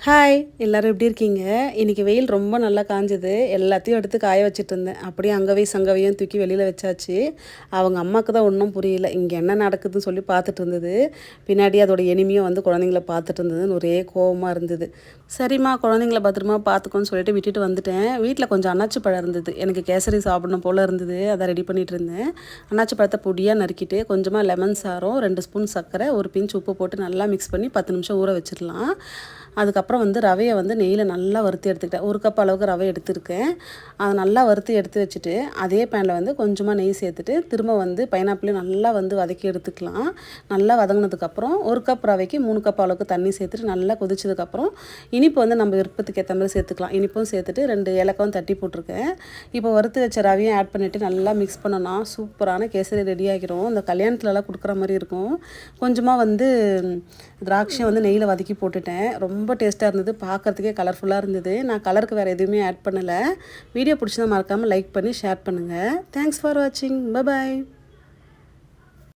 Hi எல்லோரும் எப்படி இருக்கீங்க? இன்றைக்கி வெயில் ரொம்ப நல்லா காஞ்சது. எல்லாத்தையும் எடுத்து காய வச்சுட்டு இருந்தேன். அப்படியே அங்கவை சங்கவையும் தூக்கி வெளியில் வச்சாச்சு. அவங்க அம்மாவுக்கு தான் ஒன்றும் புரியல, இங்கே என்ன நடக்குதுன்னு சொல்லி பார்த்துட்டு இருந்தது. பின்னாடி அதோட எனிமியும் வந்து குழந்தைங்கள பார்த்துட்டு இருந்ததுன்னு ஒரே கோவமாக இருந்தது. சரிம்மா, குழந்தைங்கள பத்திரமா பார்த்துக்கோன்னு சொல்லிட்டு விட்டுட்டு வந்துட்டேன். வீட்டில் கொஞ்சம் அன்னாச்சி பழம் இருந்தது, எனக்கு கேசரி சாப்பிடணும் போல் இருந்தது. அதை ரெடி பண்ணிகிட்டு இருந்தேன். அன்னாச்சி பழத்தை பொடியாக நறுக்கிட்டு கொஞ்சமாக லெமன் சாரம், 2 ஸ்பூன் சர்க்கரை, ஒரு பிஞ்ச் உப்பு போட்டு நல்லா மிக்ஸ் பண்ணி 10 நிமிஷம் ஊற வச்சிடலாம். அதுக்கப்புறம் வந்து ரவையை வந்து நெய்யில் நல்லா வறுத்து எடுத்துக்கிட்டேன். 1 கப் அளவுக்கு ரவை எடுத்துருக்கேன். அதை நல்லா வறுத்து எடுத்து வச்சுட்டு அதே பேனில் வந்து கொஞ்சமாக நெய் சேர்த்துட்டு திரும்ப வந்து பைனாப்பிளையும் நல்லா வந்து வதக்கி எடுத்துக்கலாம். நல்லா வதங்கினதுக்கப்புறம் 1 கப் ரவைக்கு 3 கப் அளவுக்கு தண்ணி சேர்த்துட்டு நல்லா கொதிச்சதுக்கப்புறம் இனிப்பு வந்து நம்ம விருப்பத்துக்கு ஏற்ற மாதிரி சேர்த்துக்கலாம். இனிப்பும் சேர்த்துட்டு 2 ஏலக்காவும் தட்டி போட்டிருக்கேன். இப்போ வறுத்து வச்ச ரவையும் ஆட் பண்ணிவிட்டு நல்லா மிக்ஸ் பண்ணோன்னா சூப்பரான கேசரி ரெடி ஆகிரும். இந்த கல்யாணத்துலலாம் கொடுக்குற மாதிரி இருக்கும். கொஞ்சமாக வந்து திராட்சையை வந்து நெய்யில் வதக்கி போட்டுட்டேன். ரொம்ப டேஸ்ட்டாக இருந்தது, பார்க்குறதுக்கே கலர்ஃபுல்லாக இருந்தது. நான் கலருக்கு வேறு எதுவுமே ஆட் பண்ணலை. வீடியோ பிடிச்சதை மறக்காமல் லைக் பண்ணி ஷேர் பண்ணுங்கள். தேங்க்ஸ் ஃபார் வாட்சிங். பை.